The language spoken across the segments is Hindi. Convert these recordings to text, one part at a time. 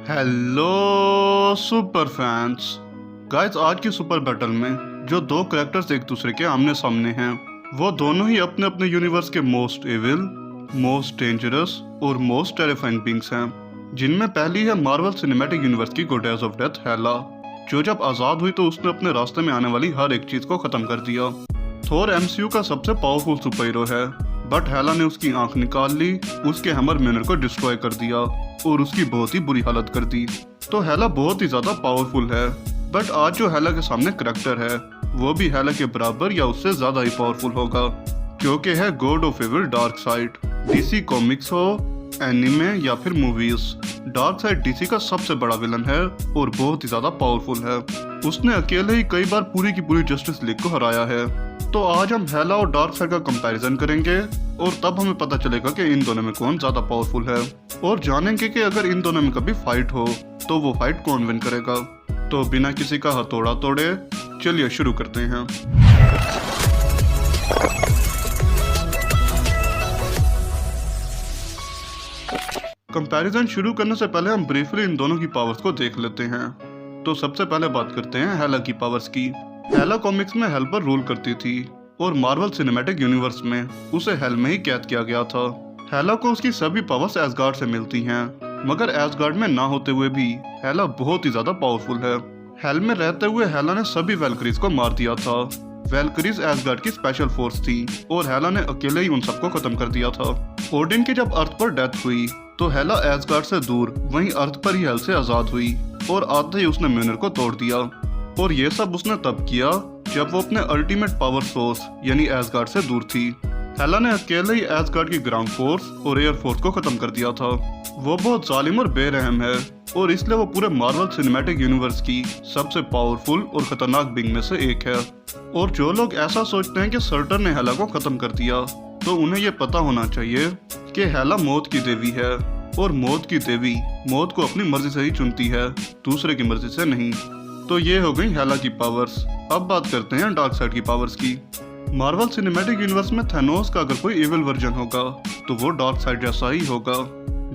हेलो सुपर फैंस गाइस, आज की सुपर बैटल में जो दो करेक्टर्स एक दूसरे के आमने सामने हैं वो दोनों ही अपने अपने यूनिवर्स के मोस्ट एविल, मोस्ट डेंजरस और मोस्ट टेरिफाइंग बींग्स हैं। जिनमें पहली है मार्वल सिनेमैटिक यूनिवर्स की गॉडेस ऑफ डेथ हेला, जो जब आजाद हुई तो उसने अपने रास्ते में आने वाली हर एक चीज को खत्म कर दिया। थोर एमसीयू का सबसे पावरफुल सुपर हीरो है, बट हेला ने उसकी आंख निकाल ली, उसके हैमर म्योलनर को डिस्ट्रॉय कर दिया और उसकी बहुत ही बुरी हालत कर दी। तो हेला बहुत ही ज्यादा पावरफुल है, बट आज जो हेला के सामने करेक्टर है वो भी हेला के बराबर या उससे ज्यादा ही पावरफुल होगा, क्योंकि है god of evil Darkseid. DC comics हो, एनिमे या फिर मूवीज, डार्कसाइड डीसी का सबसे बड़ा विलन है और बहुत ही ज्यादा पावरफुल है। उसने अकेले ही कई बार पूरी की पूरी जस्टिस लीग को हराया है। तो आज हम हेला और डार्कसाइड का कंपैरिजन करेंगे और तब हमें पता चलेगा कि इन दोनों में कौन ज्यादा पावरफुल है, और जानेंगे कि अगर इन दोनों में कभी फाइट हो तो वो फाइट कौन विन करेगा। तो बिना किसी का हथौड़ा तोड़े चलिए शुरू करते हैं। कंपैरिजन शुरू करने से पहले हम ब्रीफली इन दोनों की पावर्स को देख लेते हैं। तो सबसे पहले बात करते हैं हेला की पावर्स की। हेला कॉमिक्स में हेल पर रूल करती थी और मार्वल सिनेमैटिक यूनिवर्स में उसे हेल में ही कैद किया गया था। हेला को उसकी सभी पावर्स एसगार्ड से मिलती हैं, मगर एसगार्ड में ना होते हुए भी हेला बहुत ही ज्यादा पावरफुल है। हेल में रहते हुए हेला ने सभी वैल्करीज को मार दिया था। वैल्करीज एसगार्ड की स्पेशल फोर्स थी और हेला ने अकेले ही उन सबको खत्म कर दिया था। ओडिन की जब अर्थ पर डेथ हुई तो हेला एसगार्ड से दूर वहीं अर्थ पर ही हेल से आजाद हुई और आते ही उसने म्योलनर को तोड़ दिया। और ये सब उसने तब किया जब वो अपने अल्टीमेट पावर सोर्स यानी एसगार्ड से दूर थी। हेला ने अकेले ही एसगार्ड की ग्राउंड फोर्स और एयर फोर्स को खत्म कर दिया था। वो बहुत जालिम और बेरहम है और इसलिए वो पूरे मार्वल सिनेमैटिक यूनिवर्स की सबसे पावरफुल और खतरनाक बिंग में से एक है। और जो लोग ऐसा सोचते हैं कि सर्टर ने हेला को खत्म कर दिया, तो उन्हें ये पता होना चाहिए कि हेला मौत की देवी है और मौत की देवी मौत को अपनी मर्जी से ही चुनती है, दूसरे की मर्जी से नहीं। तो ये हो गई हेला की पावर्स। अब बात करते हैं डार्कसाइड की पावर्स की। मार्वल सिनेमैटिक यूनिवर्स में थैनोस का अगर कोई इविल वर्जन होगा तो वो डार्कसाइड जैसा ही होगा।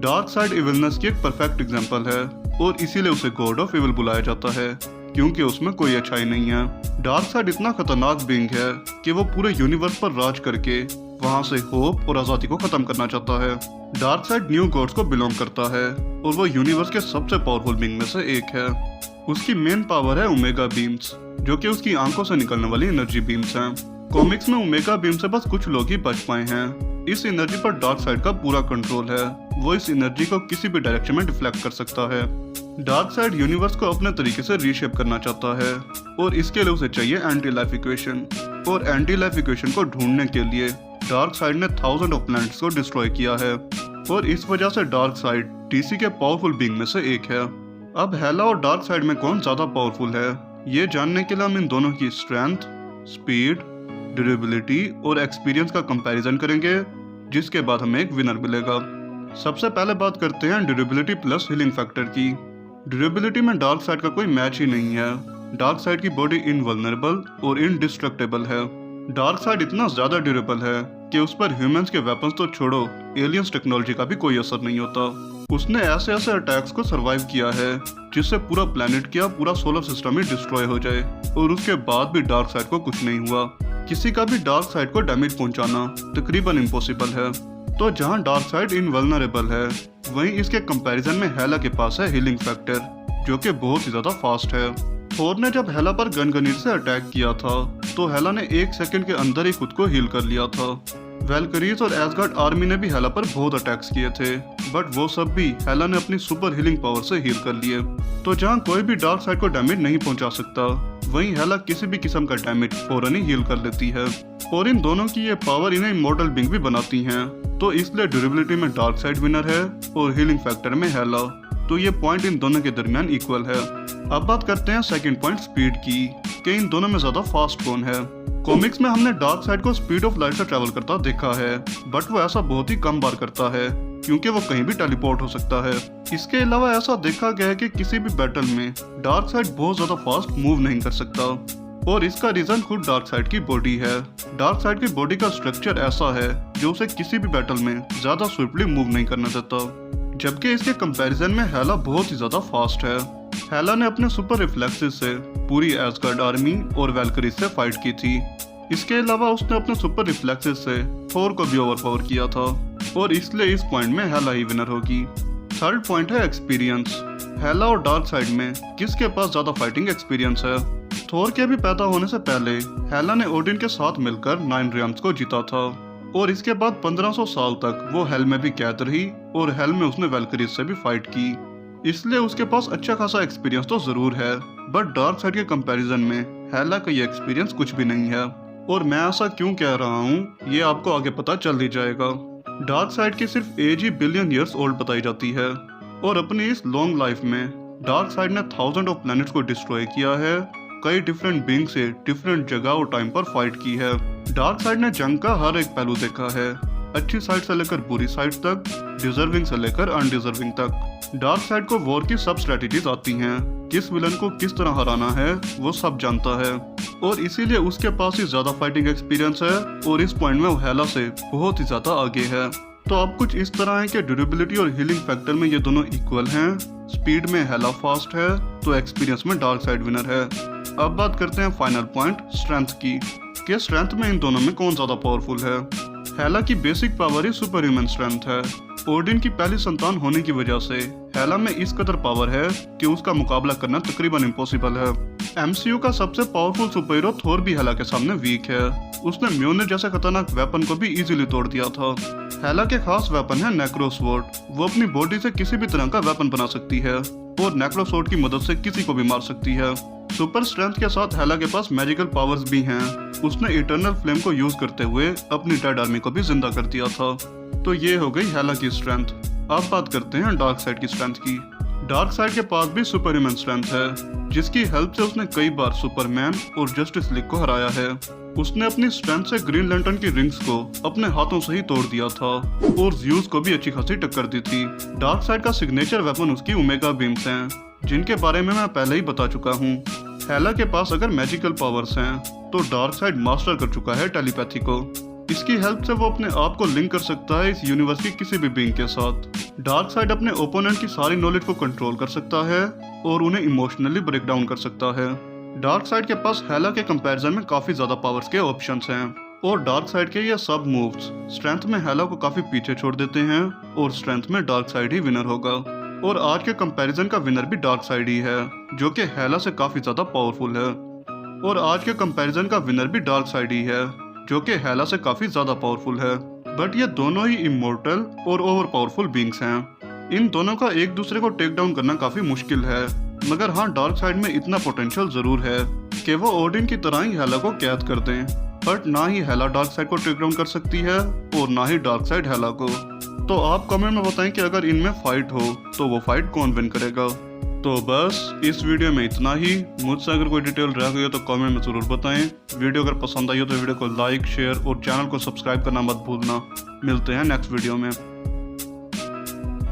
डार्कसाइड इविलनेस की एक परफेक्ट एग्जांपल है और इसीलिए उसे गॉड ऑफ इविल बुलाया जाता है, क्योंकि उसमें कोई अच्छाई नहीं है। डार्कसाइड इतना खतरनाक बीइंग है कि वो पूरे यूनिवर्स पर राज करके वहां से होप और आजादी को खत्म करना चाहता है। डार्कसाइड न्यू गॉड्स को बिलोंग करता है और वो यूनिवर्स के सबसे पावरफुल बीइंग में से एक है। उसकी मेन पावर है ओमेगा बीम्स, जो कि उसकी आंखों से निकलने वाली एनर्जी बीम्स हैं। कॉमिक्स में ओमेगा बीम से बस कुछ लोग ही बच पाए हैं। इस एनर्जी पर डार्कसाइड का पूरा कंट्रोल है, वो इस एनर्जी को किसी भी डायरेक्शन में डिफ्लेक्ट कर सकता है। डार्कसाइड यूनिवर्स को अपने तरीके से रीशेप करना चाहता है और इसके लिए उसे चाहिए एंटी लाइफ इक्वेशन, और एंटी लाइफ इक्वेशन को ढूंढने के लिए डार्कसाइड ने थाउजेंड ऑफ प्लैनेट्स को डिस्ट्रॉय किया है और इस वजह से डार्कसाइड डीसी के पावरफुल बीइंग में से एक है। अब हेला और डार्कसाइड में कौन ज्यादा पावरफुल है, ये जानने के लिए हम इन दोनों की स्ट्रेंथ, स्पीड, ड्यूरेबिलिटी और एक्सपीरियंस का कंपैरिजन करेंगे, जिसके बाद हमें एक विनर मिलेगा। सबसे पहले बात करते हैं ड्यूरेबिलिटी प्लस हीलिंग फैक्टर की। ड्यूरेबिलिटी में डार्कसाइड का कोई मैच ही नहीं है। डार्कसाइड की बॉडी इनवल्नरेबल और इनडिस्ट्रक्टेबल है। डार्कसाइड इतना ज्यादा ड्यूरेबल है कि उस पर ह्यूमंस के वेपन्स तो छोड़ो, एलियंस टेक्नोलॉजी का भी कोई असर नहीं होता। उसने ऐसे ऐसे अटैक्स को सरवाइव किया है जिससे पूरा प्लेनेट क्या पूरा सोलर सिस्टम ही डिस्ट्रॉय हो जाए, और उसके बाद भी डार्कसाइड को कुछ नहीं हुआ। किसी का भी डार्कसाइड को डैमेज पहुंचाना तकरीबन इम्पॉसिबल है। तो जहां डार्कसाइड इनवल्नरेबल है, वहीं इसके कंपैरिजन में हेला के पास है हीलिंग फैक्टर, जो कि बहुत ही ज्यादा फास्ट है। थोर ने जब हेला पर गनगनीर से अटैक किया था तो हेला ने 1 सेकंड के अंदर ही खुद को हील कर लिया था। वैल्करीज और एसगार्ड आर्मी ने भी हेला पर बहुत अटैक्स किए थे, बट वो सब भी हेला ने अपनी सुपर हीलिंग पावर से हील कर लिए। तो जहाँ कोई भी डार्कसाइड को डैमेज नहीं पहुंचा सकता, वहीं हेला किसी भी किस्म का डैमेज फौरन ही हील कर लेती है। और इन दोनों की ये पावर इन्हें इमॉर्टल बीइंग भी बनाती हैं। तो इसलिए ड्यूरेबिलिटी में डार्कसाइड विनर है और हीलिंग फैक्टर में हेला। तो ये पॉइंट इन दोनों के दरमियान इक्वल है। अब बात करते हैं सेकंड पॉइंट स्पीड की, कि इन दोनों में ज्यादा फास्ट कौन है। कॉमिक्स में हमने डार्कसाइड को स्पीड ऑफ लाइट से ट्रैवल करता देखा है, बट वो ऐसा बहुत ही कम बार करता है क्योंकि वो कहीं भी टेलीपोर्ट हो सकता है। इसके अलावा ऐसा देखा गया है कि किसी भी बैटल में डार्कसाइड बहुत ज्यादा फास्ट मूव नहीं कर सकता, और इसका रीजन खुद डार्कसाइड की बॉडी है। डार्कसाइड की बॉडी का स्ट्रक्चर ऐसा है जो उसे किसी भी बैटल में ज्यादा स्विफ्टली मूव नहीं करना देता। जबकि इसके कंपैरिजन में हेला बहुत ही ज्यादा फास्ट है। हेला ने अपने सुपर रिफ्लेक्सेस से पूरी एसगार्ड आर्मी और वैल्करीज से फाइट की थी। इसके अलावा उसने अपने सुपर रिफ्लेक्सेस से थोर को भी ओवरपावर किया था और इसलिए इस पॉइंट में हेला ही विनर होगी। थर्ड पॉइंट है एक्सपीरियंस। हेला और डार्कसाइड में किसके पास ज्यादा फाइटिंग एक्सपीरियंस है? थोर के भी पैदा होने से पहले हेला ने ओडिन के साथ मिलकर 9 रियम्स को जीता था और इसके बाद 1500 साल तक वो हेल में भी कैद रही और हेल में उसने वैल्करीज से भी फाइट की। इसलिए उसके पास अच्छा खासा एक्सपीरियंस तो जरूर है, बट डार्कसाइड के कंपैरिजन में हेला का ये एक्सपीरियंस कुछ भी नहीं है। और मैं ऐसा क्यों कह रहा हूँ ये आपको आगे पता चल ही जाएगा। डार्कसाइड की सिर्फ एज ही बिलियन ईयर्स ओल्ड बताई जाती है और अपनी इस लॉन्ग लाइफ में डार्कसाइड ने थाउजेंड ऑफ प्लैनेट्स को डिस्ट्रॉय किया है, कई डिफरेंट बीइंग से डिफरेंट जगह और टाइम पर फाइट की है। डार्कसाइड ने जंग का हर एक पहलू देखा है, अच्छी साइड से लेकर बुरी साइड तक, डिजर्विंग से लेकर अनडिजर्विंग तक। डार्कसाइड को वॉर की सब स्ट्रेटेजीज आती हैं, किस विलन को किस तरह हराना है वो सब जानता है और इसीलिए उसके पास ही ज्यादा फाइटिंग एक्सपीरियंस है और इस पॉइंट में वो हेला से बहुत ही ज्यादा आगे है। तो अब कुछ इस तरह है कि ड्यूरेबिलिटी और हीलिंग फैक्टर में ये दोनों इक्वल हैं, स्पीड में हेला फास्ट है तो एक्सपीरियंस में डार्कसाइड विनर है। अब बात करते हैं फाइनल पॉइंट स्ट्रेंथ की, कि स्ट्रेंथ में इन दोनों में कौन ज्यादा पावरफुल है। हेला की बेसिक पावर ही सुपर ह्यूमन स्ट्रेंथ है। ओडिन की पहली संतान होने की वजह से हेला में इस कदर पावर है कि उसका मुकाबला करना तकरीबन इम्पॉसिबल है। एमसीयू का सबसे पावरफुल सुपर हीरो थोर भी हेला के सामने वीक है, उसने म्योलनिर जैसे खतरनाक वेपन को भी इजीली तोड़ दिया था। हेला के खास वेपन है नेक्रोसवॉर्ड, वो अपनी बॉडी से किसी भी तरह का वेपन बना सकती है और नेक्रोसवॉर्ड की मदद से किसी को भी मार सकती है। सुपर स्ट्रेंथ के साथ हेला के पास मैजिकल पावर्स भी हैं, उसने इटर्नल फ्लेम को यूज करते हुए अपनी डेड आर्मी को भी जिंदा कर दिया था। तो ये हो गई हेला की स्ट्रेंथ। अब बात करते हैं डार्कसाइड की स्ट्रेंथ की। डार्कसाइड के पास भी सुपर ह्यूमन स्ट्रेंथ है, जिसकी हेल्प से उसने कई बार सुपरमैन और जस्टिस लीग को हराया है। उसने अपनी स्ट्रेंथ से ग्रीन लैंटर्न की रिंग्स को अपने हाथों से ही तोड़ दिया था और ज़्यूस को भी अच्छी खासी टक्कर दी थी। डार्कसाइड का सिग्नेचर वेपन उसकी ओमेगा बीम्स हैं, जिनके बारे में मैं पहले ही बता चुका हूँ। हेला के पास अगर मैजिकल पावर्स हैं तो डार्कसाइड मास्टर कर चुका है टेलीपैथी को। इसकी हेल्प से वो अपने आप को लिंक कर सकता है इस यूनिवर्स की किसी भी बीइंग के साथ। डार्कसाइड अपने ओपोनेंट की सारी नॉलेज को कंट्रोल कर सकता है और उन्हें इमोशनली ब्रेक डाउन कर सकता है। डार्कसाइड के पास हेला के कंपैरिजन में काफी ज्यादा पावर्स के ऑप्शंस हैं और डार्कसाइड के ये सब मूव्स स्ट्रेंथ में हेला को काफी पीछे छोड़ देते हैं और स्ट्रेंथ में डार्कसाइड ही विनर होगा। और आज के कंपैरिजन का विनर भी डार्कसाइड ही है, जो कि हेला से काफी ज्यादा पावरफुल है। और आज के कंपैरिजन का विनर भी डार्कसाइड ही है, जो कि हेला से काफी ज्यादा पावरफुल है। बट ये दोनों ही इमोर्टल और ओवर पावरफुल बीइंग्स हैं। इन दोनों का एक दूसरे को टेक डाउन करना काफी मुश्किल है, मगर हाँ डार्कसाइड में इतना पोटेंशियल जरूर है कि वो ओडिन की तरह ही हेला को कैद कर दें। बट ना ही हेला डार्कसाइड को टेक डाउन कर सकती है और ना ही डार्कसाइड हेला को। तो आप कमेंट में बताएं कि अगर इनमें फाइट हो तो वो फाइट कौन विन करेगा। तो बस इस वीडियो में इतना ही। मुझसे अगर कोई डिटेल रह गई हो तो कमेंट में ज़रूर बताएं। वीडियो अगर पसंद आई हो तो वीडियो को लाइक शेयर और चैनल को सब्सक्राइब करना मत भूलना। मिलते हैं नेक्स्ट वीडियो में।